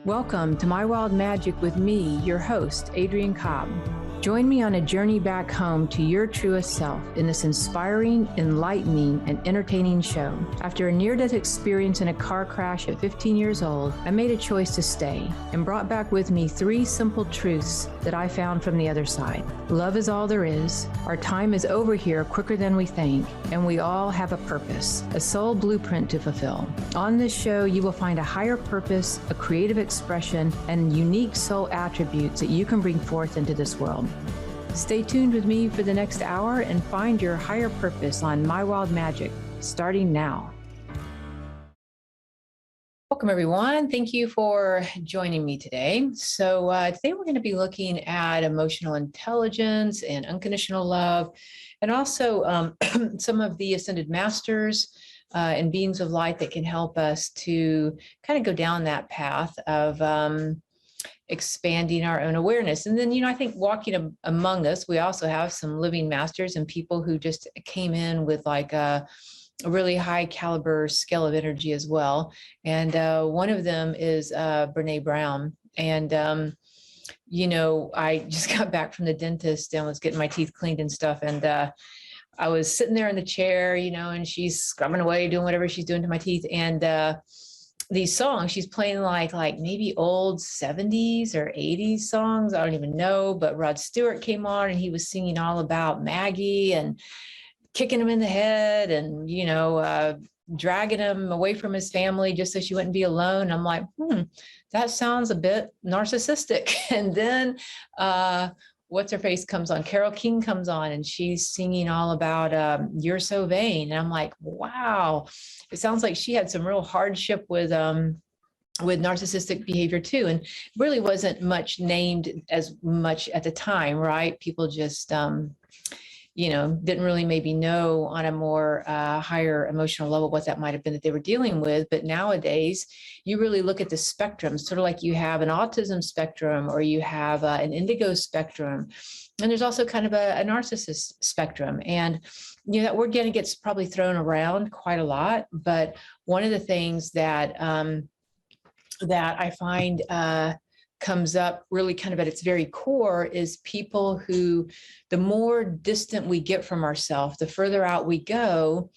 Welcome to My Wild Magic with me, your host, Adrienne Cobb. Join me on a journey back home to your truest self in this inspiring, enlightening, and entertaining show. After a near-death experience in a car crash at 15 years old, I made a choice to stay and brought back with me 3 simple truths that I found from the other side. Love is all there is. Our time is over here quicker than we think, and we all have a purpose, a soul blueprint to fulfill. On this show, you will find a higher purpose, a creative expression, and unique soul attributes that you can bring forth into this world. Stay tuned with me for the next hour and find your higher purpose on My Wild Magic, starting now. Welcome, everyone. Thank you for joining me today. So today we're going to be looking at emotional intelligence and unconditional love, and also some of the ascended masters and beings of light that can help us to kind of go down that path of expanding our own awareness. And then, I think walking among us, we also have some living masters and people who just came in with like a really high caliber scale of energy as well. And one of them is Brene Brown. And, I just got back from the dentist and was getting my teeth cleaned and stuff. And I was sitting there in the chair, and she's scrubbing away, doing whatever she's doing to my teeth. And these songs, she's playing like maybe old 70s or 80s songs. I don't even know, but Rod Stewart came on and he was singing all about Maggie and kicking him in the head and, dragging him away from his family just so she wouldn't be alone. I'm like, that sounds a bit narcissistic. And then what's her face comes on, Carole King comes on, and she's singing all about You're So Vain. And I'm like, wow, it sounds like she had some real hardship with narcissistic behavior too. And really wasn't much named as much at the time, right? People just, didn't really maybe know on a more higher emotional level what that might have been that they were dealing with. But nowadays, you really look at the spectrum, sort of like you have an autism spectrum or you have an indigo spectrum. And there's also kind of a narcissist spectrum. And, that word gets probably thrown around quite a lot. But one of the things that I find comes up really kind of at its very core is people who, the more distant we get from ourselves, the further out we go,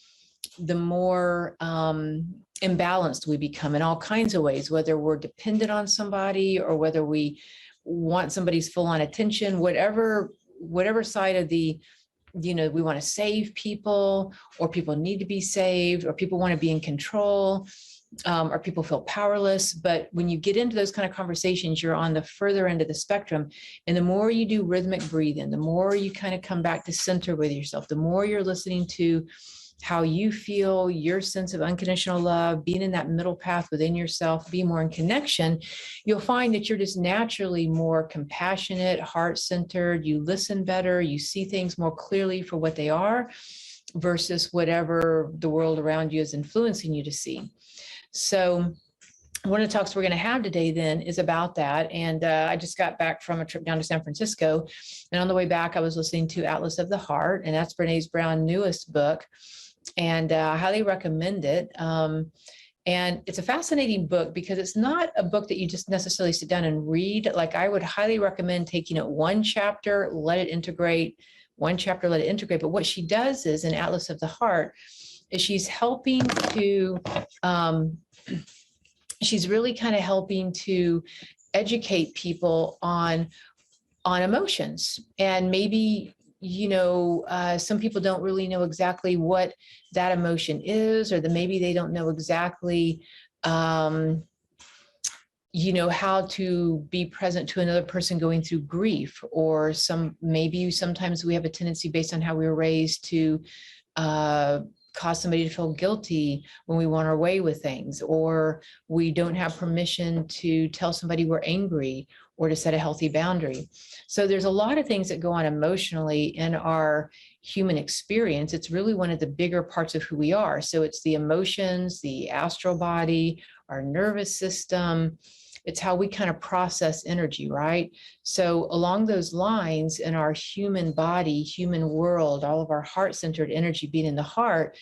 the more imbalanced we become in all kinds of ways, whether we're dependent on somebody or whether we want somebody's full on attention, whatever side of the, we want to save people, or people need to be saved, or people want to be in control. Or people feel powerless. But when you get into those kind of conversations, you're on the further end of the spectrum. And the more you do rhythmic breathing, the more you kind of come back to center with yourself, the more you're listening to how you feel, your sense of unconditional love, being in that middle path within yourself, be more in connection, you'll find that you're just naturally more compassionate, heart-centered, you listen better, you see things more clearly for what they are versus whatever the world around you is influencing you to see. So one of the talks we're going to have today then is about that. And I just got back from a trip down to San Francisco. And on the way back, I was listening to Atlas of the Heart, and that's Brene Brown's newest book. And I highly recommend it. And it's a fascinating book because it's not a book that you just necessarily sit down and read. Like, I would highly recommend taking it one chapter, let it integrate, one chapter, let it integrate. But what she does is in Atlas of the Heart, is she's helping to, she's really kind of helping to educate people on emotions. And maybe, some people don't really know exactly what that emotion is, or that maybe they don't know exactly, how to be present to another person going through grief, or maybe sometimes we have a tendency based on how we were raised to, cause somebody to feel guilty when we want our way with things, or we don't have permission to tell somebody we're angry or to set a healthy boundary. So there's a lot of things that go on emotionally in our human experience. It's really one of the bigger parts of who we are. So it's the emotions, the astral body, our nervous system. It's how we kind of process energy, right? So along those lines, in our human body, human world, all of our heart-centered energy being in the heart,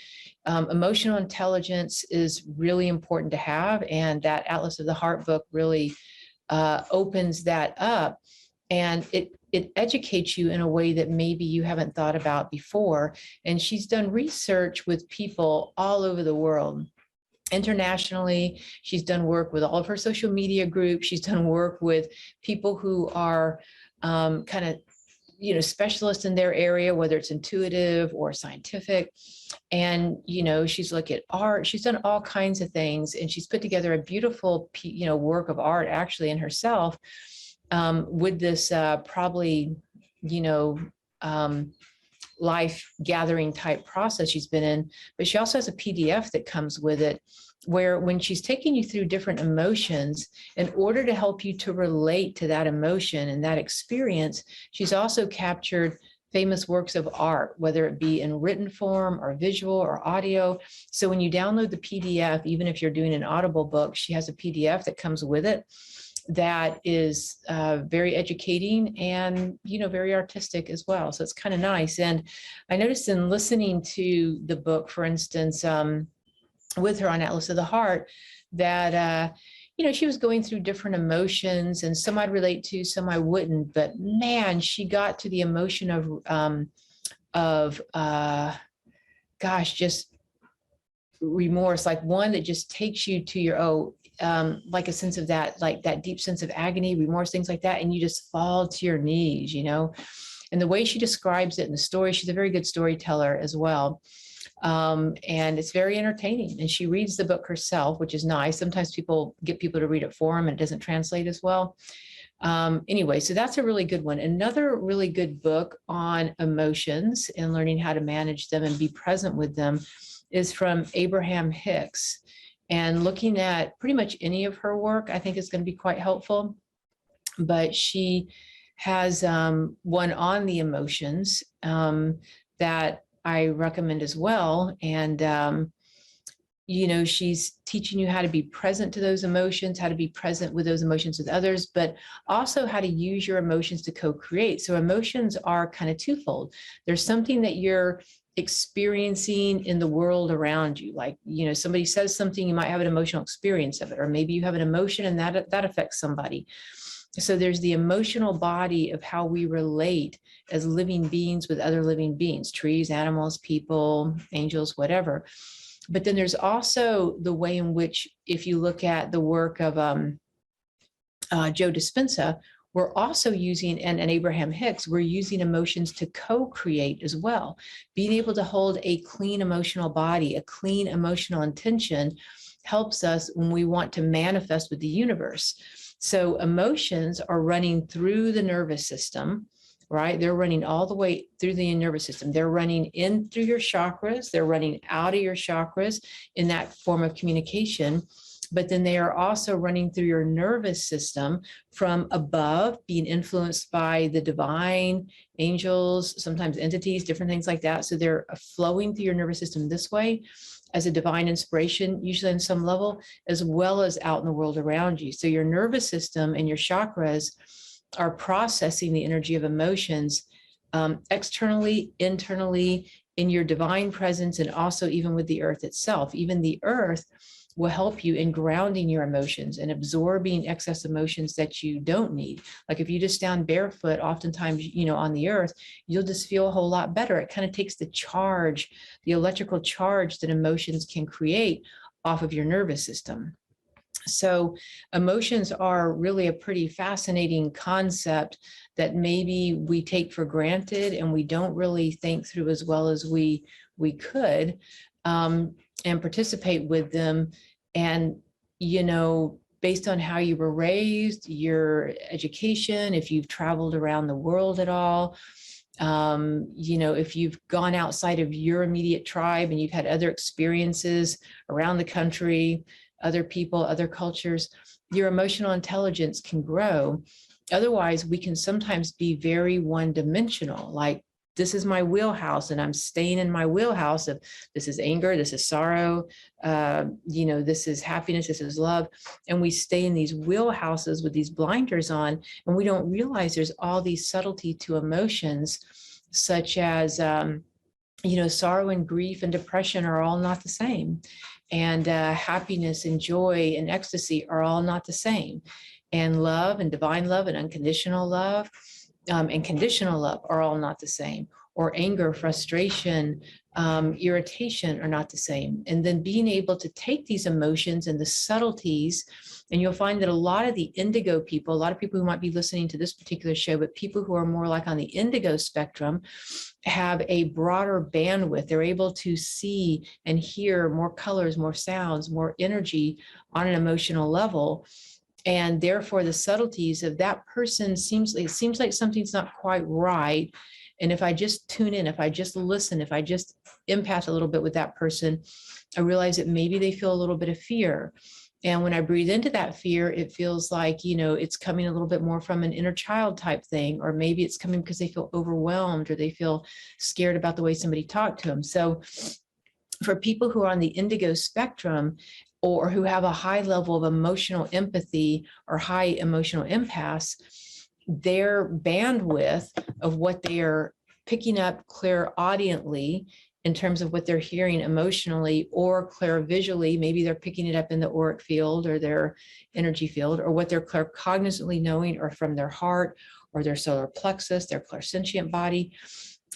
emotional intelligence is really important to have. And that Atlas of the Heart book really opens that up, and it educates you in a way that maybe you haven't thought about before. And she's done research with people all over the world. Internationally, she's done work with all of her social media groups. She's done work with people who are kind of, specialists in their area, whether it's intuitive or scientific. And, she's looked at art. She's done all kinds of things. And she's put together a beautiful, work of art actually in herself, with this probably, life gathering type process she's been in. But she also has a PDF that comes with it, where when she's taking you through different emotions, in order to help you to relate to that emotion and that experience, she's also captured famous works of art, whether it be in written form or visual or audio. So when you download the PDF, even if you're doing an Audible book, she has a PDF that comes with it that is very educating and, very artistic as well. So it's kind of nice. And I noticed in listening to the book, for instance, with her on Atlas of the Heart, that, she was going through different emotions, and some I'd relate to, some I wouldn't. But man, she got to the emotion of just remorse, like one that just takes you to your, like a sense of that, like that deep sense of agony, remorse, things like that. And you just fall to your knees, and the way she describes it in the story, she's a very good storyteller as well. And it's very entertaining. And she reads the book herself, which is nice. Sometimes people get people to read it for them and it doesn't translate as well. Anyway, so that's a really good one. Another really good book on emotions and learning how to manage them and be present with them is from Abraham Hicks. And looking at pretty much any of her work, I think is going to be quite helpful. But she has one on the emotions that I recommend as well. And, she's teaching you how to be present to those emotions, how to be present with those emotions with others, but also how to use your emotions to co-create. So emotions are kind of twofold. There's something that you're experiencing in the world around you. Like, somebody says something, you might have an emotional experience of it, or maybe you have an emotion and that affects somebody. So there's the emotional body of how we relate as living beings with other living beings, trees, animals, people, angels, whatever. But then there's also the way in which, if you look at the work of Joe Dispenza, we're also using, and Abraham Hicks, we're using emotions to co-create as well. Being able to hold a clean emotional body, a clean emotional intention, helps us when we want to manifest with the universe. So emotions are running through the nervous system, right? They're running all the way through the nervous system. They're running in through your chakras. They're running out of your chakras in that form of communication. But then they are also running through your nervous system from above, being influenced by the divine, angels, sometimes entities, different things like that. So they're flowing through your nervous system this way as a divine inspiration, usually on some level, as well as out in the world around you. So your nervous system and your chakras are processing the energy of emotions externally, internally, in your divine presence, and also even with the earth itself. Even the earth will help you in grounding your emotions and absorbing excess emotions that you don't need. Like if you just stand barefoot, oftentimes, on the earth, you'll just feel a whole lot better. It kind of takes the charge, the electrical charge that emotions can create off of your nervous system. So emotions are really a pretty fascinating concept that maybe we take for granted and we don't really think through as well as we could, and participate with them. And, based on how you were raised, your education, if you've traveled around the world at all, if you've gone outside of your immediate tribe and you've had other experiences around the country, other people, other cultures, your emotional intelligence can grow. Otherwise, we can sometimes be very one-dimensional, like, this is my wheelhouse and I'm staying in my wheelhouse of this is anger, this is sorrow, this is happiness, this is love. And we stay in these wheelhouses with these blinders on, and we don't realize there's all these subtlety to emotions, such as, sorrow and grief and depression are all not the same. And happiness and joy and ecstasy are all not the same. And love and divine love and unconditional love and conditional love are all not the same. Or anger, frustration, irritation are not the same. And then being able to take these emotions and the subtleties, and you'll find that a lot of the indigo people, a lot of people who might be listening to this particular show, but people who are more like on the indigo spectrum have a broader bandwidth. They're able to see and hear more colors, more sounds, more energy on an emotional level. And therefore the subtleties of that person it seems like something's not quite right. And if I just tune in, if I just listen, if I just empath a little bit with that person, I realize that maybe they feel a little bit of fear. And when I breathe into that fear, it feels like, it's coming a little bit more from an inner child type thing, or maybe it's coming because they feel overwhelmed or they feel scared about the way somebody talked to them. So for people who are on the indigo spectrum, or who have a high level of emotional empathy or high emotional empaths, their bandwidth of what they are picking up clairaudiently in terms of what they're hearing emotionally or clairvisually, maybe they're picking it up in the auric field or their energy field, or what they're claircognizantly knowing or from their heart or their solar plexus, their clairsentient body,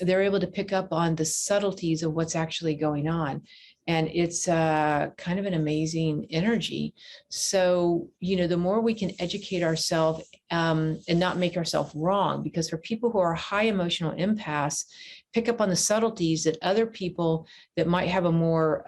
they're able to pick up on the subtleties of what's actually going on. And it's kind of an amazing energy. So, the more we can educate ourselves and not make ourselves wrong, because for people who are high emotional empaths, pick up on the subtleties that other people that might have a more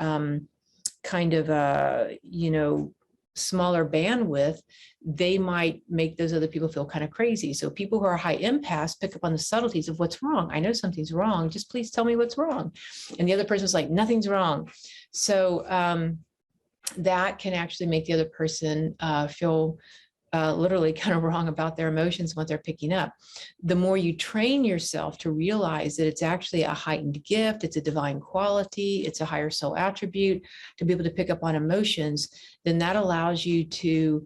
smaller bandwidth, they might make those other people feel kind of crazy. So people who are high empaths pick up on the subtleties of what's wrong. I know something's wrong. Just please tell me what's wrong. And the other person's like, nothing's wrong. So that can actually make the other person feel literally kind of wrong about their emotions and what they're picking up. The more you train yourself to realize that it's actually a heightened gift, it's a divine quality, it's a higher soul attribute to be able to pick up on emotions, then that allows you to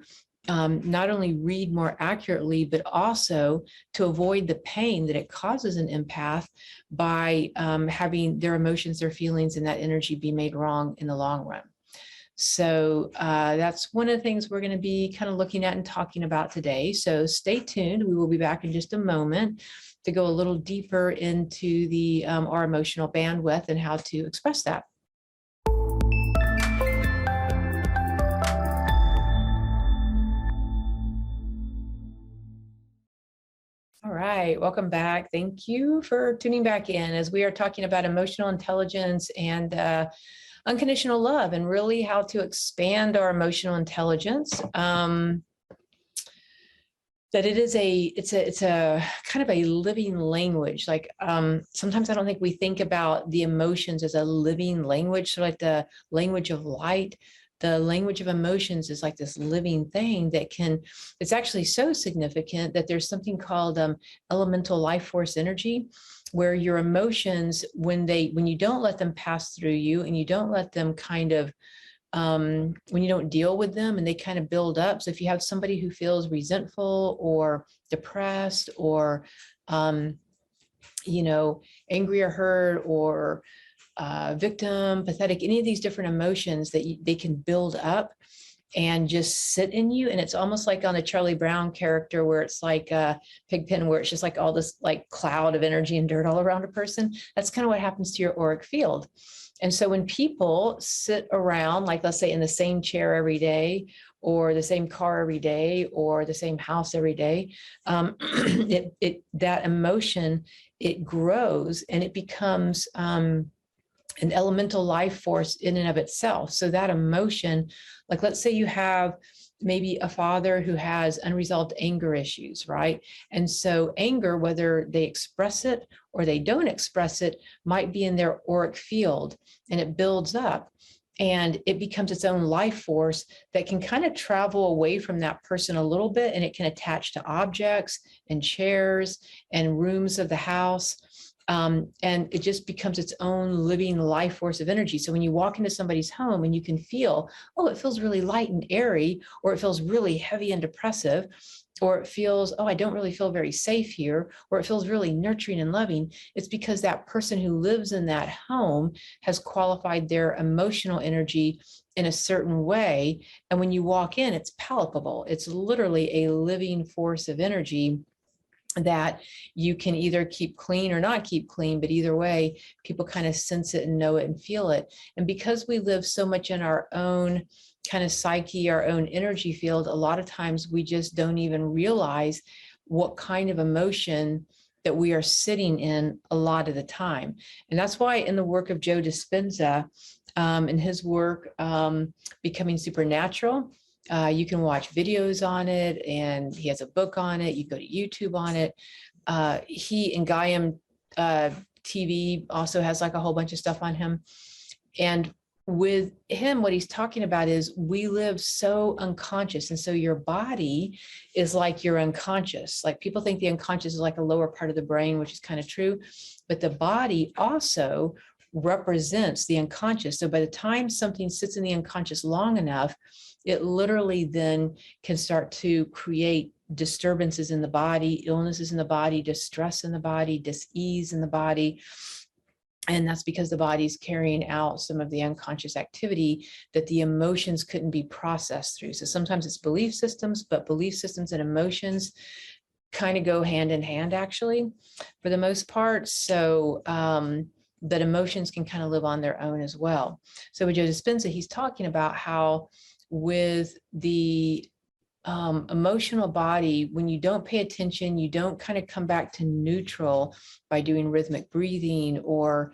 not only read more accurately, but also to avoid the pain that it causes an empath by having their emotions, their feelings, and that energy be made wrong in the long run. So that's one of the things we're going to be kind of looking at and talking about today. So stay tuned. We will be back in just a moment to go a little deeper into the our emotional bandwidth and how to express that. All right, welcome back. Thank you for tuning back in as we are talking about emotional intelligence and unconditional love, and really how to expand our emotional intelligence. That it's a kind of a living language. Like sometimes I don't think we think about the emotions as a living language. So like the language of light, the language of emotions is like this living thing that it's actually so significant that there's something called elemental life force energy, where your emotions, when you don't let them pass through you and you don't let them kind of, when you don't deal with them and they kind of build up. So if you have somebody who feels resentful or depressed or, angry or hurt or victim, pathetic, any of these different emotions that they can build up and just sit in you. And it's almost like on the Charlie Brown character where it's like Pigpen, where it's just like all this like cloud of energy and dirt all around a person. That's kind of what happens to your auric field. And so when people sit around, like let's say in the same chair every day, or the same car every day, or the same house every day, that emotion, it grows and it becomes an elemental life force in and of itself. So that emotion, like let's say you have maybe a father who has unresolved anger issues, right? And so anger, whether they express it or they don't express it, might be in their auric field, and it builds up and it becomes its own life force that can kind of travel away from that person a little bit, and it can attach to objects and chairs and rooms of the house. And it just becomes its own living life force of energy. So when you walk into somebody's home and you can feel, oh, it feels really light and airy, or it feels really heavy and depressive, or it feels, oh, I don't really feel very safe here, or it feels really nurturing and loving, it's because that person who lives in that home has qualified their emotional energy in a certain way. And when you walk in, it's palpable. It's literally a living force of energy that you can either keep clean or not keep clean, but either way, people kind of sense it and know it and feel it. And because we live so much in our own kind of psyche, our own energy field, a lot of times we just don't even realize what kind of emotion that we are sitting in a lot of the time. And that's why in the work of Joe Dispenza, in his work, Becoming Supernatural, you can watch videos on it, and he has a book on it. You go to YouTube on it. He and Gaiam TV also has like a whole bunch of stuff on him. And with him, what he's talking about is we live so unconscious. And so your body is like your unconscious. Like people think the unconscious is like a lower part of the brain, which is kind of true. But the body also represents the unconscious. So by the time something sits in the unconscious long enough, it literally then can start to create disturbances in the body, illnesses in the body, distress in the body, dis-ease in the body. And that's because the body's carrying out some of the unconscious activity that the emotions couldn't be processed through. So sometimes it's belief systems, but belief systems and emotions kind of go hand in hand, actually, for the most part. So, but emotions can kind of live on their own as well. So with Joe Dispenza, he's talking about how with the emotional body, when you don't pay attention, you don't kind of come back to neutral by doing rhythmic breathing or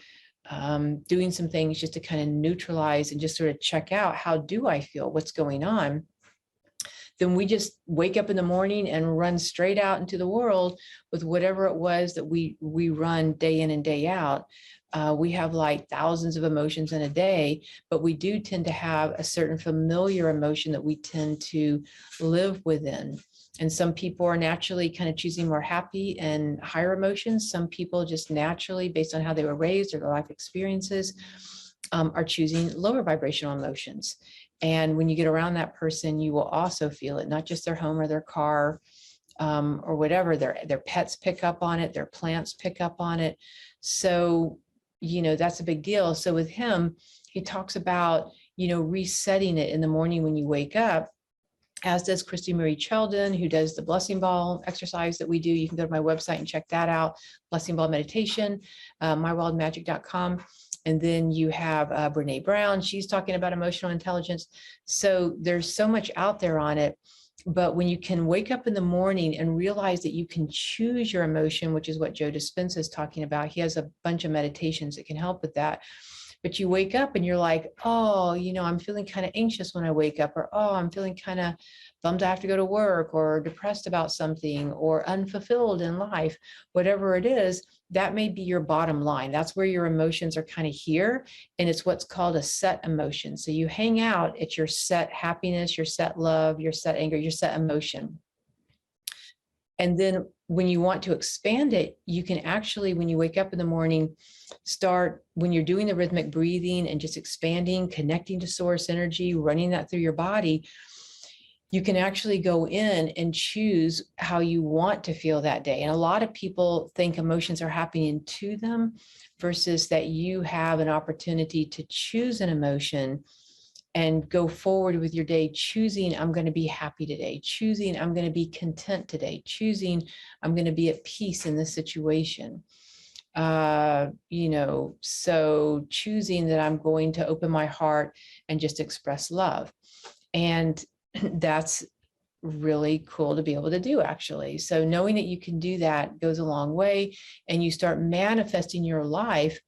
doing some things just to kind of neutralize and just sort of check out, how do I feel? What's going on? Then we just wake up in the morning and run straight out into the world with whatever it was that we run day in and day out. We have like thousands of emotions in a day, but we do tend to have a certain familiar emotion that we tend to live within. And some people are naturally kind of choosing more happy and higher emotions. Some people just naturally, based on how they were raised or their life experiences, are choosing lower vibrational emotions. And when you get around that person, you will also feel it, not just their home or their car or whatever. Their pets pick up on it, their plants pick up on it. So, you know, that's a big deal. So with him, he talks about, you know, resetting it in the morning when you wake up, as does Christy Marie Cheldon, who does the blessing ball exercise that we do. You can go to my website and check that out, blessing ball meditation, mywildmagic.com. And then you have Brene Brown. She's talking about emotional intelligence. So there's so much out there on it. But when you can wake up in the morning and realize that you can choose your emotion, which is what Joe Dispenza is talking about. He has a bunch of meditations that can help with that. But you wake up and you're like, oh, you know, I'm feeling kind of anxious when I wake up, or, oh, I'm feeling kind of bummed I have to go to work, or depressed about something, or unfulfilled in life, whatever it is, that may be your bottom line. That's where your emotions are kind of here. And it's what's called a set emotion. So you hang out at your set happiness, your set love, your set anger, your set emotion. And then when you want to expand it, you can actually, when you wake up in the morning, start, when you're doing the rhythmic breathing and just expanding, connecting to source energy, running that through your body, you can actually go in and choose how you want to feel that day. And a lot of people think emotions are happening to them versus that you have an opportunity to choose an emotion and go forward with your day, choosing, I'm going to be happy today, choosing, I'm going to be content today, choosing, I'm going to be at peace in this situation. You know, so choosing that I'm going to open my heart and just express love. And that's really cool to be able to do, actually. So knowing that you can do that goes a long way, and you start manifesting your life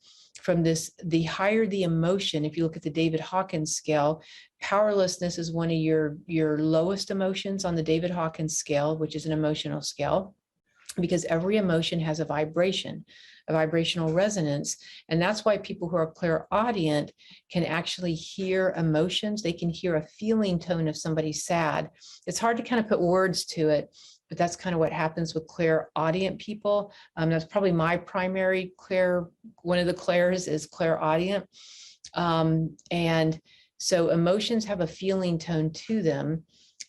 from this. The higher the emotion, if you look at the David Hawkins scale, powerlessness is one of your lowest emotions on the David Hawkins scale, which is an emotional scale, because every emotion has a vibration, a vibrational resonance. And that's why people who are clairaudient can actually hear emotions. They can hear a feeling tone if somebody's sad. It's hard to kind of put words to it, but that's kind of what happens with clairaudient people. That's probably my primary one of the clairs is clairaudient. And so emotions have a feeling tone to them.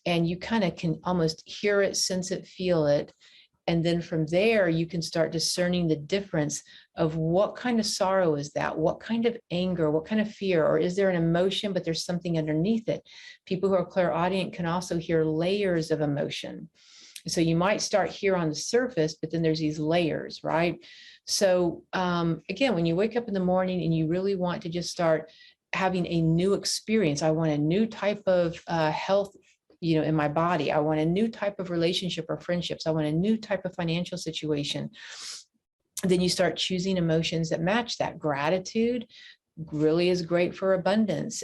and you kind of can almost hear it, sense it, feel it. And then from there, you can start discerning the difference of what kind of sorrow is that, what kind of anger, what kind of fear, or is there an emotion, but there's something underneath it. People who are clairaudient can also hear layers of emotion. So you might start here on the surface, but then there's these layers, right? So again, when you wake up in the morning and you really want to just start having a new experience, I want a new type of health, in my body. I want a new type of relationship or friendships. I want a new type of financial situation. Then you start choosing emotions that match that. Gratitude really is great for abundance.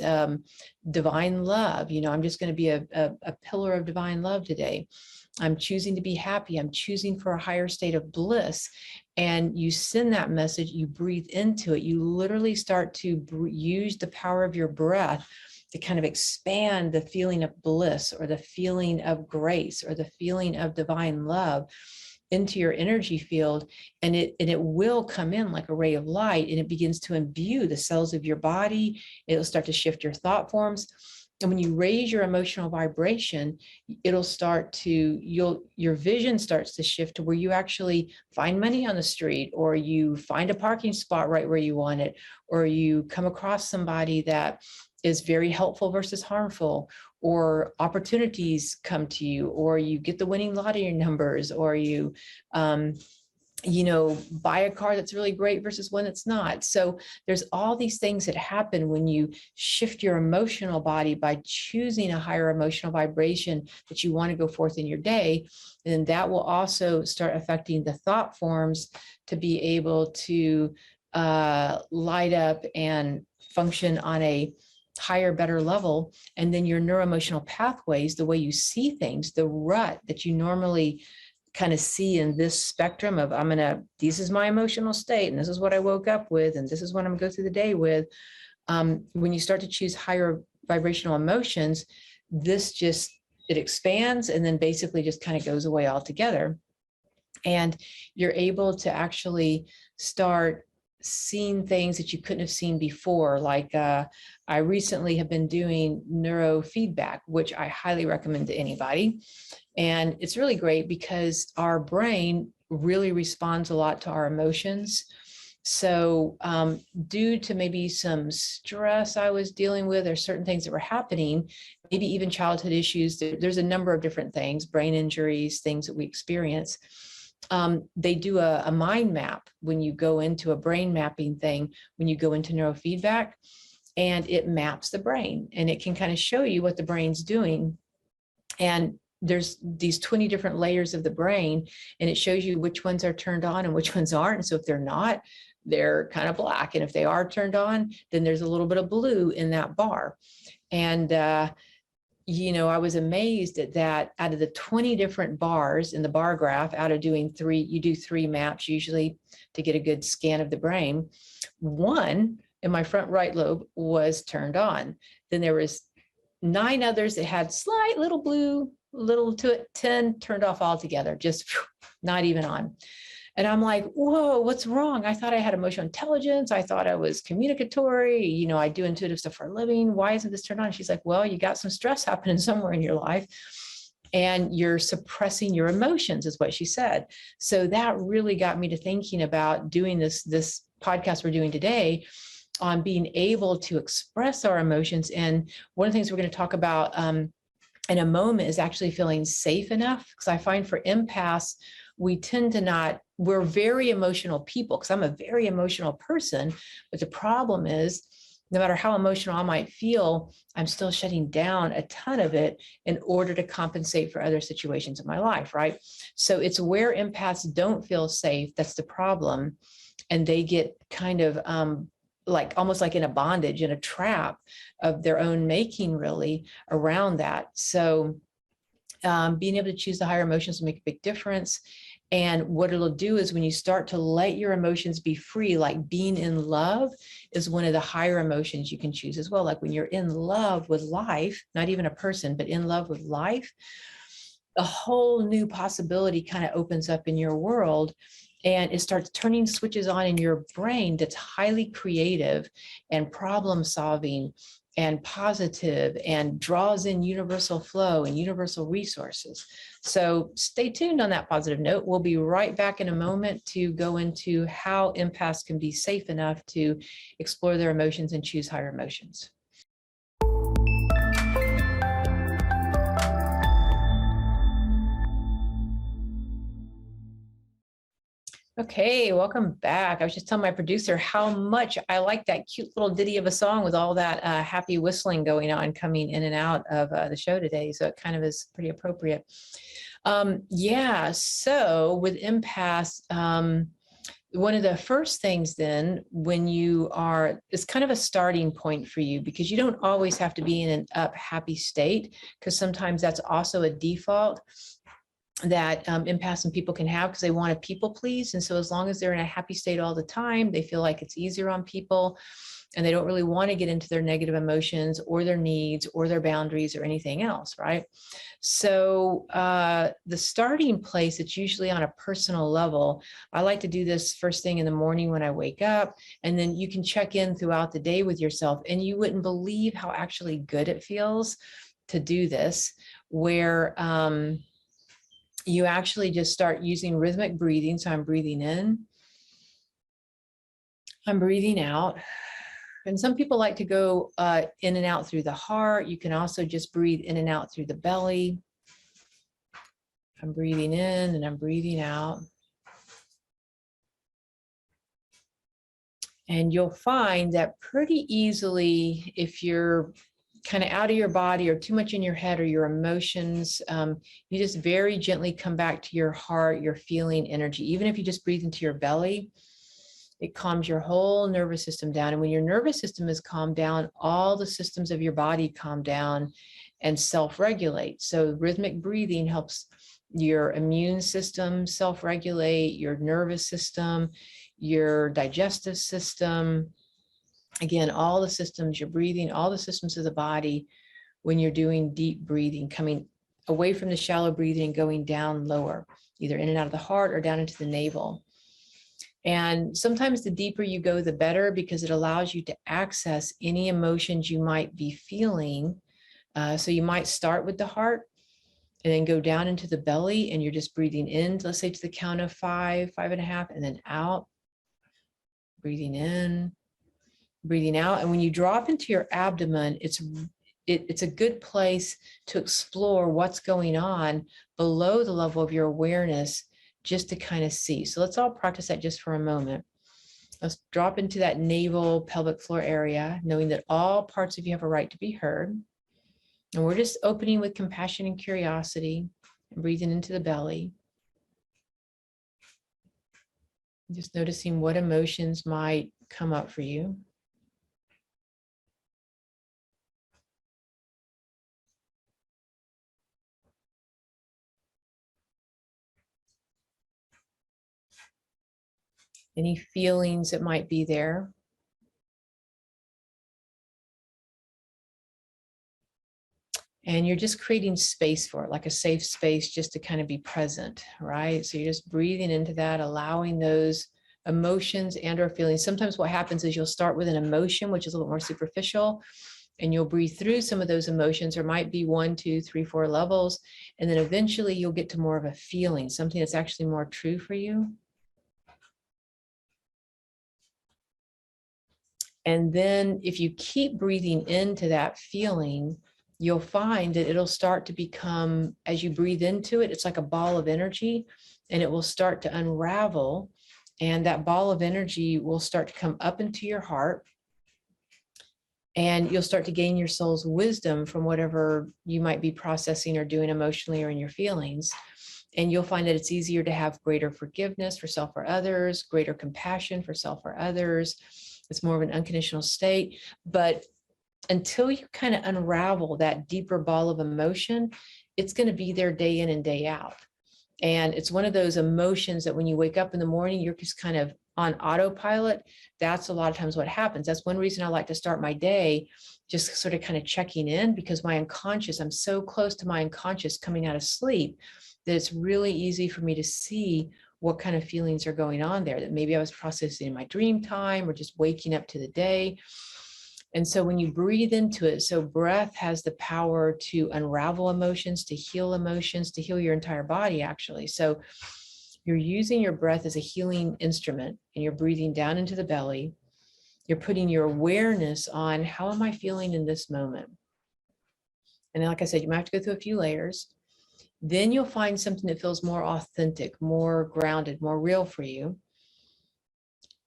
Divine love, I'm just going to be a pillar of divine love today. I'm choosing to be happy. I'm choosing for a higher state of bliss. And you send that message, you breathe into it. You literally start to use the power of your breath to kind of expand the feeling of bliss or the feeling of grace or the feeling of divine love into your energy field. And it will come in like a ray of light, and it begins to imbue the cells of your body. It'll start to shift your thought forms. And when you raise your emotional vibration, it'll start to, your vision starts to shift to where you actually find money on the street, or you find a parking spot right where you want it, or you come across somebody that is very helpful versus harmful, or opportunities come to you, or you get the winning lottery numbers, or you, buy a car that's really great versus one that's not. So there's all these things that happen when you shift your emotional body by choosing a higher emotional vibration that you want to go forth in your day. And that will also start affecting the thought forms to be able to light up and function on a higher, better level. And then your neuroemotional pathways, the way you see things, the rut that you normally kind of see in this spectrum of, this is my emotional state, and this is what I woke up with, and this is what I'm gonna go through the day with. When you start to choose higher vibrational emotions, it expands and then basically just kind of goes away altogether. And you're able to actually start seeing things that you couldn't have seen before. Like I recently have been doing neurofeedback, which I highly recommend to anybody. And it's really great because our brain really responds a lot to our emotions. So due to maybe some stress I was dealing with, or certain things that were happening, maybe even childhood issues, there's a number of different things, brain injuries, things that we experience. They do a mind map when you go into a brain mapping thing, when you go into neurofeedback, and it maps the brain, and it can kind of show you what the brain's doing. And there's these 20 different layers of the brain, and it shows you which ones are turned on and which ones aren't. And so if they're not, they're kind of black. And if they are turned on, then there's a little bit of blue in that bar. And I was amazed at that. Out of the 20 different bars in the bar graph, out of doing three, you do 3 maps usually to get a good scan of the brain. One in my front right lobe was turned on. Then there was 9 others that had slight little blue, little to it, 10 turned off altogether, just not even on. And I'm like, whoa, what's wrong? I thought I had emotional intelligence. I thought I was communicatory. I do intuitive stuff for a living. Why isn't this turned on? She's like, well, you got some stress happening somewhere in your life, and you're suppressing your emotions, is what she said. So that really got me to thinking about doing this podcast we're doing today on being able to express our emotions. And one of the things we're going to talk about in a moment is actually feeling safe enough. Because I find for empaths, we tend to not, we're very emotional people, because I'm a very emotional person. But the problem is, no matter how emotional I might feel, I'm still shutting down a ton of it in order to compensate for other situations in my life, right? So it's where empaths don't feel safe, that's the problem. And they get kind of almost like in a bondage, in a trap of their own making, really, around that. So being able to choose the higher emotions will make a big difference. And what it'll do is, when you start to let your emotions be free, like being in love is one of the higher emotions you can choose as well. Like when you're in love with life, not even a person, but in love with life, a whole new possibility kind of opens up in your world. And it starts turning switches on in your brain that's highly creative and problem solving and positive and draws in universal flow and universal resources. So stay tuned on that positive note. We'll be right back in a moment to go into how empaths can be safe enough to explore their emotions and choose higher emotions. Okay, welcome back. I was just telling my producer how much I like that cute little ditty of a song with all that happy whistling going on, coming in and out of the show today. So it kind of is pretty appropriate. Yeah, so with empaths, one of the first things then when you are, it's kind of a starting point for you, because you don't always have to be in an up happy state, because sometimes that's also a default that empaths and people can have, because they want to people please. And so as long as they're in a happy state all the time, they feel like it's easier on people, and they don't really want to get into their negative emotions or their needs or their boundaries or anything else, right? So the starting place, it's usually on a personal level. I like to do this first thing in the morning when I wake up, and then you can check in throughout the day with yourself, and you wouldn't believe how actually good it feels to do this, where you actually just start using rhythmic breathing. So I'm breathing in, I'm breathing out. And some people like to go in and out through the heart. You can also just breathe in and out through the belly. I'm breathing in and I'm breathing out. And you'll find that pretty easily, if you're kind of out of your body or too much in your head or your emotions, you just very gently come back to your heart, your feeling energy. Even if you just breathe into your belly, it calms your whole nervous system down. And when your nervous system is calmed down, all the systems of your body calm down and self-regulate. So rhythmic breathing helps your immune system self-regulate, your nervous system, your digestive system. Again, all the systems, you're breathing, all the systems of the body when you're doing deep breathing, coming away from the shallow breathing and going down lower, either in and out of the heart or down into the navel. And sometimes the deeper you go, the better, because it allows you to access any emotions you might be feeling. So you might start with the heart and then go down into the belly, and you're just breathing in, let's say to the count of 5, 5.5, and then out, breathing in, breathing out. And when you drop into your abdomen, it's a good place to explore what's going on below the level of your awareness, just to kind of see. So let's all practice that just for a moment. Let's drop into that navel pelvic floor area, knowing that all parts of you have a right to be heard. And we're just opening with compassion and curiosity and breathing into the belly. Just noticing what emotions might come up for you. Any feelings that might be there. And you're just creating space for it, like a safe space, just to kind of be present, right? So you're just breathing into that, allowing those emotions and or feelings. Sometimes what happens is you'll start with an emotion, which is a little more superficial, and you'll breathe through some of those emotions. There might be 1, 2, 3, 4 levels. And then eventually you'll get to more of a feeling, something that's actually more true for you. And then if you keep breathing into that feeling, you'll find that it'll start to become, as you breathe into it, it's like a ball of energy, and it will start to unravel. And that ball of energy will start to come up into your heart, and you'll start to gain your soul's wisdom from whatever you might be processing or doing emotionally or in your feelings. And you'll find that it's easier to have greater forgiveness for self or others, greater compassion for self or others. It's more of an unconditional state. But until you kind of unravel that deeper ball of emotion, it's going to be there day in and day out. And it's one of those emotions that when you wake up in the morning, you're just kind of on autopilot. That's a lot of times what happens. That's one reason I like to start my day just sort of kind of checking in, because my unconscious, I'm so close to my unconscious coming out of sleep that it's really easy for me to see what kind of feelings are going on there, that maybe I was processing in my dream time or just waking up to the day. And so when you breathe into it, so breath has the power to unravel emotions, to heal emotions, to heal your entire body, actually. So you're using your breath as a healing instrument, and you're breathing down into the belly. You're putting your awareness on, how am I feeling in this moment? And then, like I said, you might have to go through a few layers. Then you'll find something that feels more authentic, more grounded, more real for you.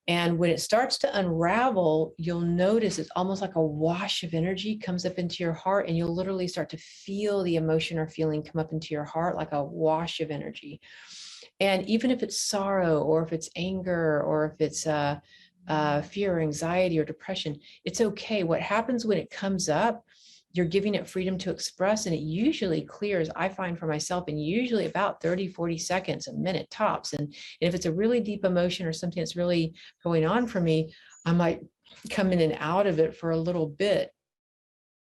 And when it starts to unravel, you'll notice it's almost like a wash of energy comes up into your heart, and you'll literally start to feel the emotion or feeling come up into your heart like a wash of energy. And even if it's sorrow, or if it's anger, or if it's fear, anxiety, or depression, it's okay. What happens when it comes up, you're giving it freedom to express, and it usually clears, I find for myself, in usually about 30, 40 seconds, a minute tops. And if it's a really deep emotion or something that's really going on for me, I might come in and out of it for a little bit,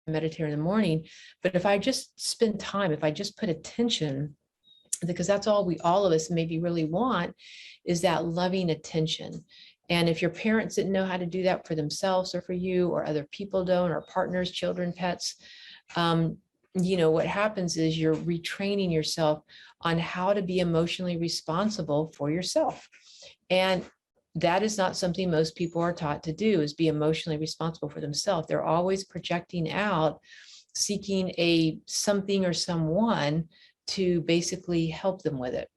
meditate in the morning. But if I just spend time, if I just put attention, because that's all of us maybe really want, is that loving attention. And if your parents didn't know how to do that for themselves or for you, or other people don't, or partners, children, pets, what happens is you're retraining yourself on how to be emotionally responsible for yourself. And that is not something most people are taught to do, is be emotionally responsible for themselves. They're always projecting out, seeking a something or someone to basically help them with it.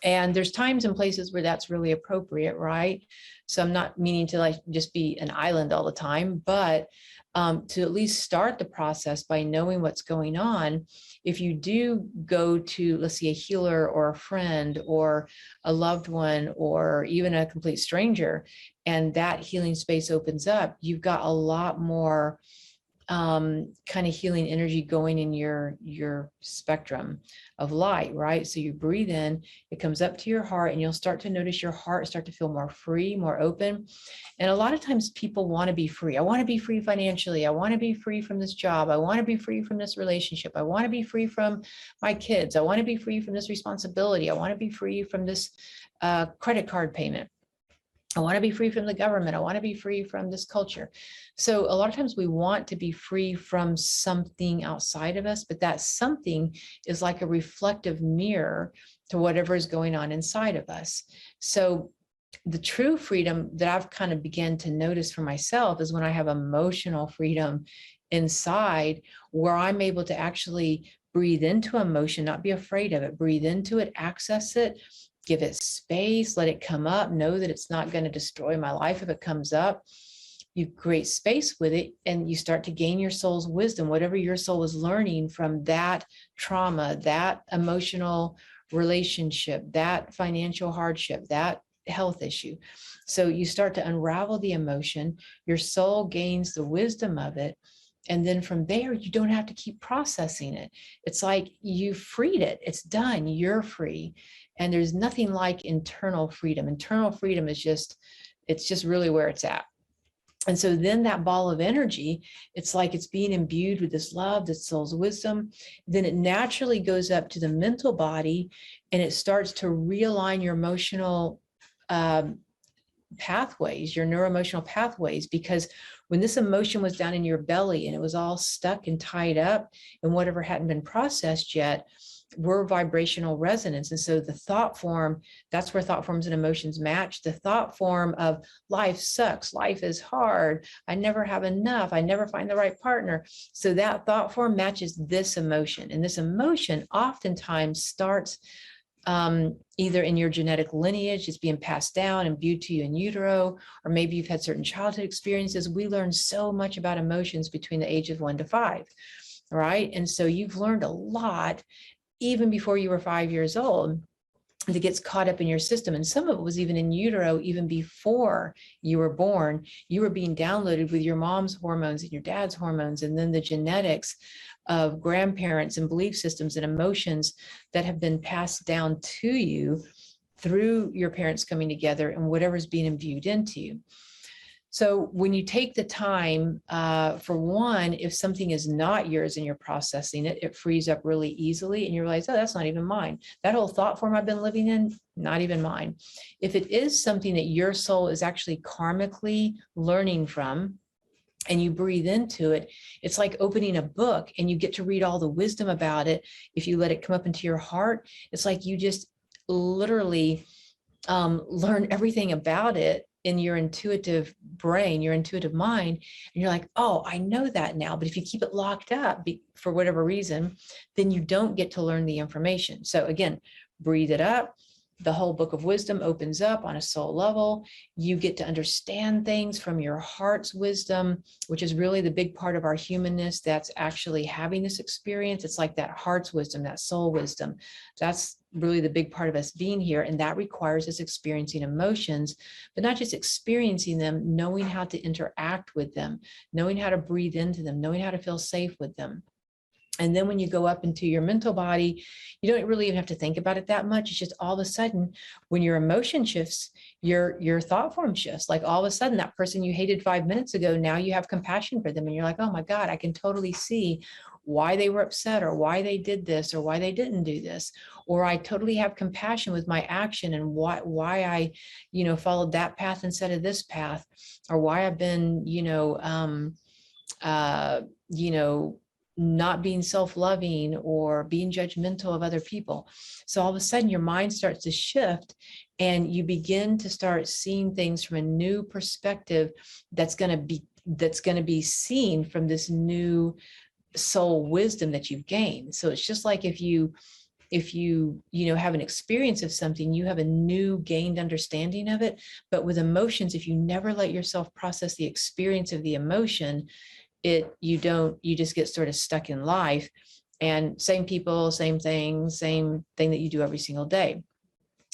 And there's times and places where that's really appropriate, right? So I'm not meaning to like just be an island all the time, but to at least start the process by knowing what's going on. If you do go to, let's say, a healer or a friend or a loved one or even a complete stranger, and that healing space opens up, you've got a lot more kind of healing energy going in your spectrum of light, right? So you breathe in, it comes up to your heart, and you'll start to notice your heart start to feel more free, more open. And a lot of times people want to be free. I want to be free financially. I want to be free from this job. I want to be free from this relationship. I want to be free from my kids. I want to be free from this responsibility. I want to be free from this credit card payment. I want to be free from the government. I want to be free from this culture. So a lot of times we want to be free from something outside of us, but that something is like a reflective mirror to whatever is going on inside of us. So the true freedom that I've kind of began to notice for myself is when I have emotional freedom inside, where I'm able to actually breathe into emotion, not be afraid of it, breathe into it, access it, give it space, let it come up, know that it's not going to destroy my life if it comes up. You create space with it, and you start to gain your soul's wisdom, whatever your soul is learning from that trauma, that emotional relationship, that financial hardship, that health issue. So you start to unravel the emotion, your soul gains the wisdom of it. And then from there, you don't have to keep processing it. It's like you freed it. It's done. You're free. And there's nothing like internal freedom. Internal freedom is it's just really where it's at. And so then that ball of energy, it's like it's being imbued with this love, this soul's wisdom. Then it naturally goes up to the mental body, and it starts to realign your emotional pathways, your neuroemotional pathways, because when this emotion was down in your belly and it was all stuck and tied up and whatever hadn't been processed yet, we're vibrational resonance. And so the thought form, that's where thought forms and emotions match. The thought form of life sucks, life is hard, I never have enough, I never find the right partner. So that thought form matches this emotion. And this emotion oftentimes starts either in your genetic lineage, it's being passed down, imbued to you in utero, or maybe you've had certain childhood experiences. We learn so much about emotions between the age of 1 to 5, right? And so you've learned a lot even before you were 5 years old that gets caught up in your system. And some of it was even in utero, even before you were born. You were being downloaded with your mom's hormones and your dad's hormones, and then the genetics of grandparents and belief systems and emotions that have been passed down to you through your parents coming together and whatever's being imbued into you. So when you take the time, for one, if something is not yours and you're processing it, it frees up really easily, and you realize, oh, that's not even mine. That whole thought form I've been living in, not even mine. If it is something that your soul is actually karmically learning from, and you breathe into it, it's like opening a book and you get to read all the wisdom about it. If you let it come up into your heart, it's like you just literally learn everything about it in your intuitive brain, your intuitive mind. And you're like, oh, I know that now. But if you keep it locked up for whatever reason, then you don't get to learn the information. So again, breathe it up. The whole book of wisdom opens up on a soul level. You get to understand things from your heart's wisdom, which is really the big part of our humanness that's actually having this experience. It's like that heart's wisdom, that soul wisdom. That's really the big part of us being here. And that requires us experiencing emotions, but not just experiencing them, knowing how to interact with them, knowing how to breathe into them, knowing how to feel safe with them. And then when you go up into your mental body, you don't really even have to think about it that much. It's just all of a sudden, when your emotion shifts, your thought form shifts. Like all of a sudden, that person you hated 5 minutes ago, now you have compassion for them. And you're like, oh my God, I can totally see why they were upset or why they did this or why they didn't do this. Or I totally have compassion with my action and why I, followed that path instead of this path, or why I've been, not being self-loving or being judgmental of other people. So all of a sudden your mind starts to shift and you begin to start seeing things from a new perspective that's going to be seen from this new soul wisdom that you've gained. So it's just like if you have an experience of something, you have a new gained understanding of it. But with emotions, if you never let yourself process the experience of the emotion, you just get sort of stuck in life, and same people, same thing that you do every single day.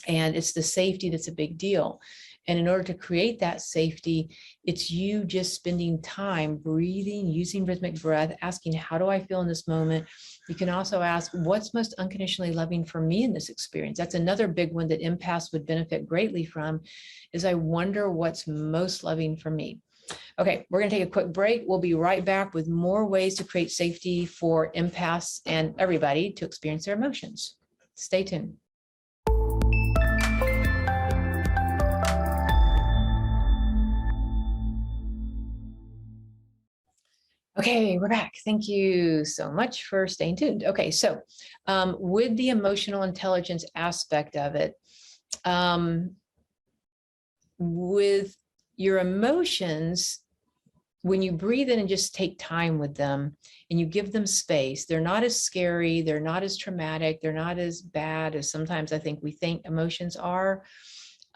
And it's the safety that's a big deal. And in order to create that safety, it's you just spending time breathing, using rhythmic breath, asking, how do I feel in this moment? You can also ask, what's most unconditionally loving for me in this experience? That's another big one that empaths would benefit greatly from, is I wonder what's most loving for me. Okay, we're going to take a quick break. We'll be right back with more ways to create safety for empaths and everybody to experience their emotions. Stay tuned. Okay, we're back. Thank you so much for staying tuned. Okay, so with the emotional intelligence aspect of it, with your emotions, when you breathe in and just take time with them and you give them space, they're not as scary, they're not as traumatic, they're not as bad as sometimes I think we think emotions are.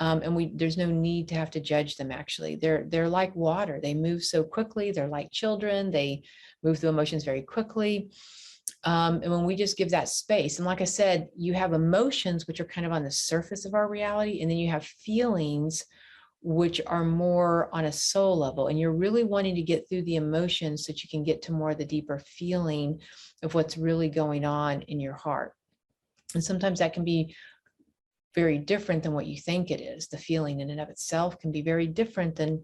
There's no need to have to judge them. Actually, they're like water. They move so quickly. They're like children. They move through emotions very quickly. And when we just give that space, and like I said, you have emotions, which are kind of on the surface of our reality, and then you have feelings, which are more on a soul level. And you're really wanting to get through the emotions so that you can get to more of the deeper feeling of what's really going on in your heart. And sometimes that can be very different than what you think it is. The feeling in and of itself can be very different than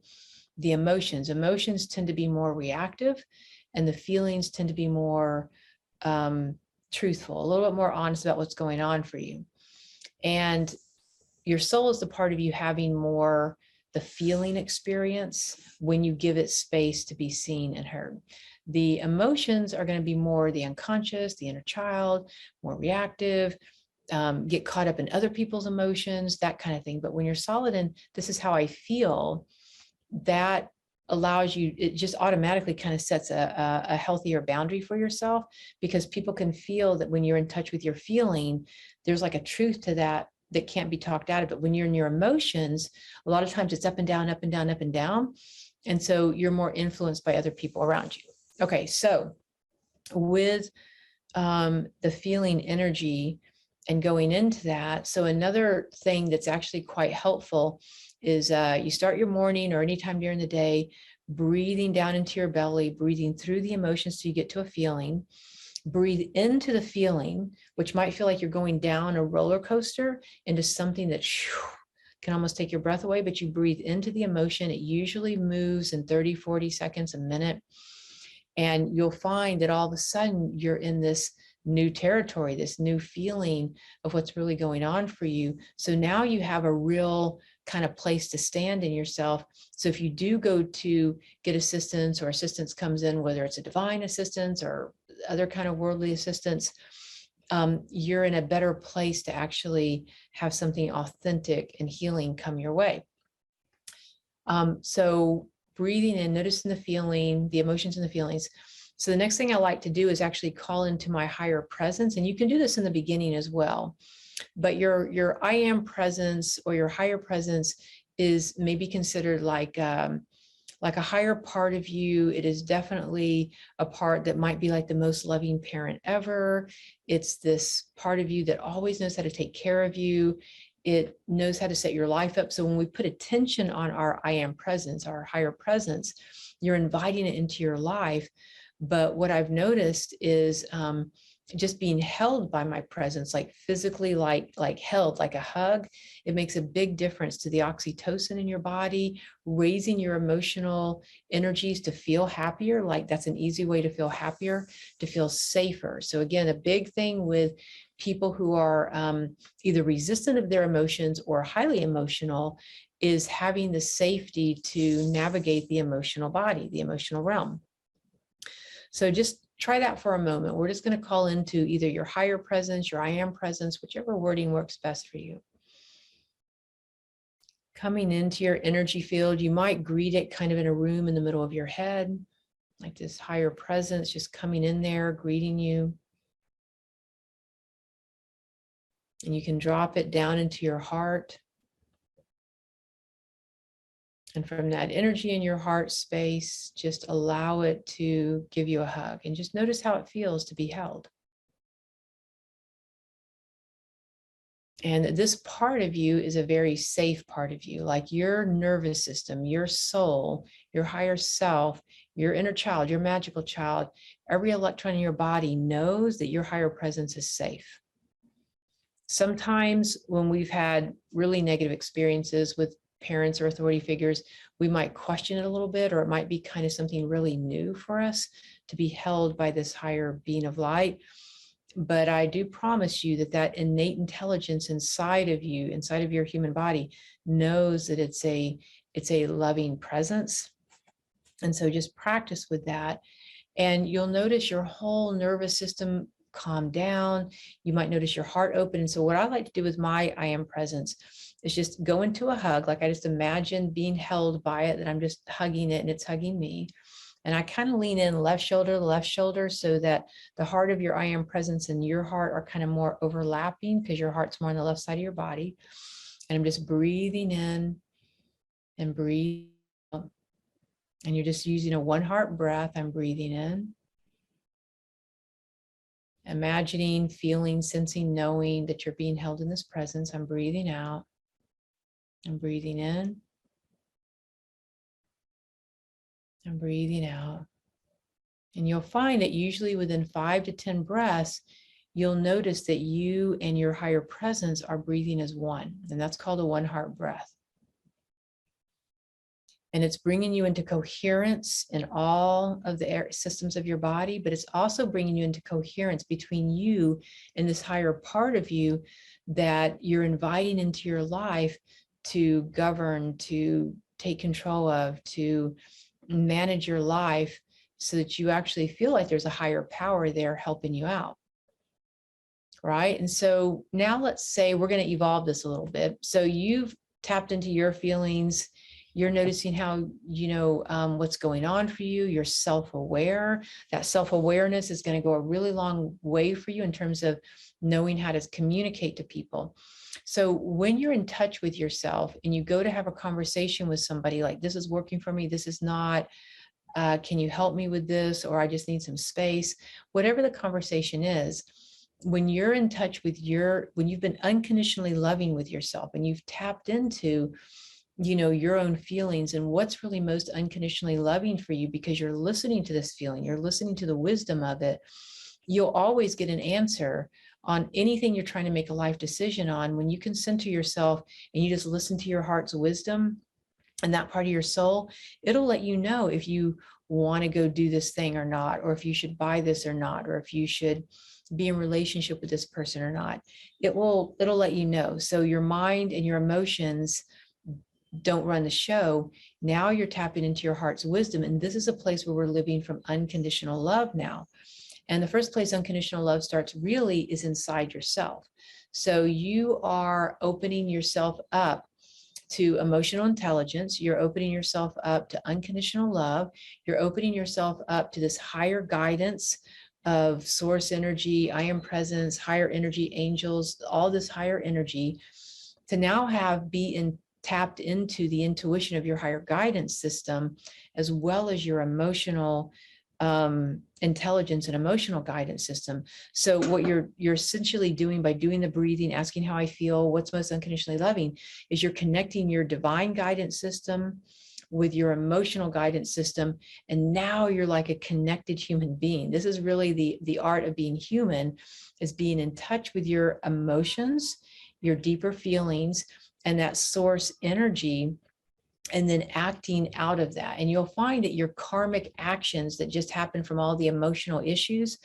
the emotions. Emotions tend to be more reactive, and the feelings tend to be more truthful, a little bit more honest about what's going on for you. And your soul is the part of you having more the feeling experience when you give it space to be seen and heard. The emotions are going to be more the unconscious, the inner child, more reactive, get caught up in other people's emotions, that kind of thing. But when you're solid in this is how I feel, that allows you, it just automatically kind of sets a healthier boundary for yourself, because people can feel that when you're in touch with your feeling, there's like a truth to that can't be talked out of. But when you're in your emotions, a lot of times it's up and down, up and down, up and down. And so you're more influenced by other people around you. Okay, so with the feeling energy and going into that, so another thing that's actually quite helpful is you start your morning or anytime during the day, breathing down into your belly, breathing through the emotions so you get to a feeling. Breathe into the feeling, which might feel like you're going down a roller coaster into something that can almost take your breath away, but you breathe into the emotion. It usually moves in 30, 40 seconds, a minute. And you'll find that all of a sudden you're in this new territory, this new feeling of what's really going on for you. So now you have a real kind of place to stand in yourself. So if you do go to get assistance, or assistance comes in, whether it's a divine assistance or other kind of worldly assistance, you're in a better place to actually have something authentic and healing come your way. So breathing in, noticing the feeling, the emotions and the feelings. So the next thing I like to do is actually call into my higher presence. And you can do this in the beginning as well. But your I am presence or your higher presence is maybe considered like a higher part of you. It is definitely a part that might be like the most loving parent ever. It's this part of you that always knows how to take care of you. It knows how to set your life up. So when we put attention on our I am presence, our higher presence, you're inviting it into your life. But what I've noticed is just being held by my presence, like physically, like held, like a hug, it makes a big difference to the oxytocin in your body, raising your emotional energies to feel happier. Like that's an easy way to feel happier, to feel safer. So again, a big thing with people who are either resistant of their emotions or highly emotional is having the safety to navigate the emotional body, the emotional realm. So just try that for a moment. We're just going to call into either your higher presence, your I am presence, whichever wording works best for you. Coming into your energy field, you might greet it kind of in a room in the middle of your head, like this higher presence just coming in there, greeting you. And you can drop it down into your heart. And from that energy in your heart space, just allow it to give you a hug and just notice how it feels to be held. And this part of you is a very safe part of you, like your nervous system, your soul, your higher self, your inner child, your magical child. Every electron in your body knows that your higher presence is safe. Sometimes when we've had really negative experiences with parents or authority figures, we might question it a little bit, or it might be kind of something really new for us to be held by this higher being of light. But I do promise you that that innate intelligence inside of you, inside of your human body, knows that it's a loving presence. And so just practice with that. And you'll notice your whole nervous system calm down. You might notice your heart open. And so what I like to do with my I am presence is just go into a hug. Like I just imagine being held by it, that I'm just hugging it and it's hugging me. And I kind of lean in left shoulder, so that the heart of your I am presence and your heart are kind of more overlapping, because your heart's more on the left side of your body. And I'm just breathing in and breathing out. And you're just using a one heart breath. I'm breathing in, imagining, feeling, sensing, knowing that you're being held in this presence. I'm breathing out. I'm breathing in. I'm breathing out. And you'll find that usually within 5 to 10 breaths, you'll notice that you and your higher presence are breathing as one. And that's called a one heart breath. And it's bringing you into coherence in all of the systems of your body, but it's also bringing you into coherence between you and this higher part of you that you're inviting into your life to govern, to take control of, to manage your life, so that you actually feel like there's a higher power there helping you out. Right? And so now let's say we're going to evolve this a little bit. So you've tapped into your feelings. You're noticing how, what's going on for you. You're self-aware. That self-awareness is going to go a really long way for you in terms of knowing how to communicate to people. So when you're in touch with yourself and you go to have a conversation with somebody, like, this is working for me, this is not, can you help me with this? Or I just need some space, whatever the conversation is. When you're in touch with when you've been unconditionally loving with yourself and you've tapped into, your own feelings and what's really most unconditionally loving for you, because you're listening to this feeling, you're listening to the wisdom of it, you'll always get an answer on anything you're trying to make a life decision on. When you can center yourself and you just listen to your heart's wisdom and that part of your soul, it'll let you know if you want to go do this thing or not, or if you should buy this or not, or if you should be in relationship with this person or not. It'll let you know. So your mind and your emotions don't run the show. Now you're tapping into your heart's wisdom. And this is a place where we're living from unconditional love now. And the first place unconditional love starts really is inside yourself. So you are opening yourself up to emotional intelligence. You're opening yourself up to unconditional love. You're opening yourself up to this higher guidance of source energy, I am presence, higher energy, angels, all this higher energy, to now tapped into the intuition of your higher guidance system, as well as your emotional intelligence and emotional guidance system. So what you're essentially doing by doing the breathing, asking how I feel, what's most unconditionally loving, is you're connecting your divine guidance system with your emotional guidance system. And now you're like a connected human being. This is really the art of being human, is being in touch with your emotions, your deeper feelings, and that source energy, and then acting out of that. And you'll find that your karmic actions that just happen from all the emotional issues,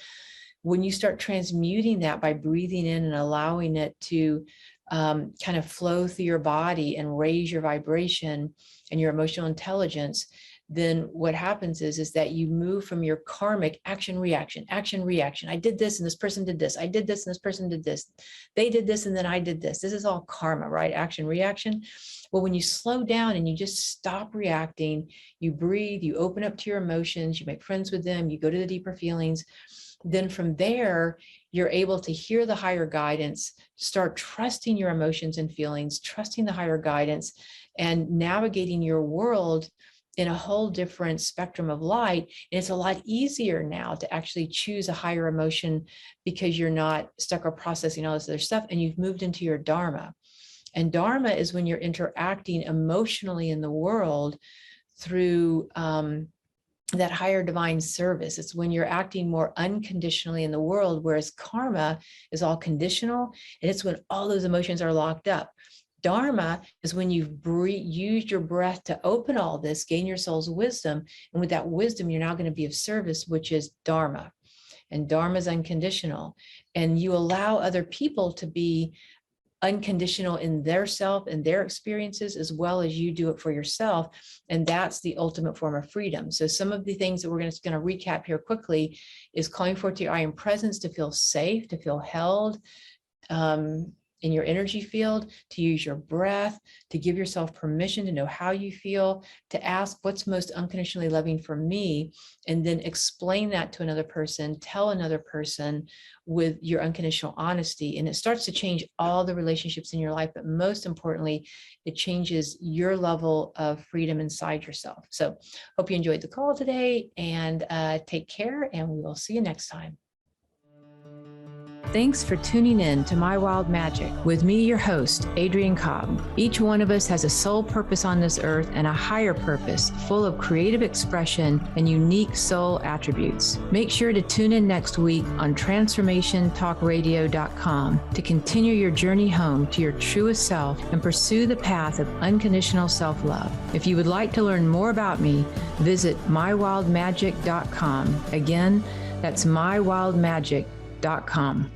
when you start transmuting that by breathing in and allowing it to kind of flow through your body and raise your vibration and your emotional intelligence, then what happens is that you move from your karmic action, reaction. I did this and this person did this. I did this and this person did this. They did this and then I did this. This is all karma, right? Action, reaction. Well, when you slow down and you just stop reacting, you breathe, you open up to your emotions, you make friends with them, you go to the deeper feelings, then from there, you're able to hear the higher guidance, start trusting your emotions and feelings, trusting the higher guidance, and navigating your world in a whole different spectrum of light. And it's a lot easier now to actually choose a higher emotion, because you're not stuck or processing all this other stuff, and you've moved into your dharma. And dharma is when you're interacting emotionally in the world through that higher divine service. It's when you're acting more unconditionally in the world, whereas karma is all conditional, and it's when all those emotions are locked up. Dharma is when you've used your breath to open all this, gain your soul's wisdom, and with that wisdom, you're now going to be of service, which is dharma. And dharma is unconditional. And you allow other people to be unconditional in their self and their experiences, as well as you do it for yourself. And that's the ultimate form of freedom. So some of the things that we're going to recap here quickly is calling forth your I am presence to feel safe, to feel held in your energy field, to use your breath, to give yourself permission to know how you feel, to ask what's most unconditionally loving for me, and then explain that to another person, tell another person with your unconditional honesty. And it starts to change all the relationships in your life, but most importantly, it changes your level of freedom inside yourself. So hope you enjoyed the call today, and take care, and we will see you next time. Thanks for tuning in to My Wild Magic with me, your host, Adrienne Cobb. Each one of us has a soul purpose on this earth and a higher purpose full of creative expression and unique soul attributes. Make sure to tune in next week on transformationtalkradio.com to continue your journey home to your truest self and pursue the path of unconditional self-love. If you would like to learn more about me, visit mywildmagic.com. Again, that's mywildmagic.com.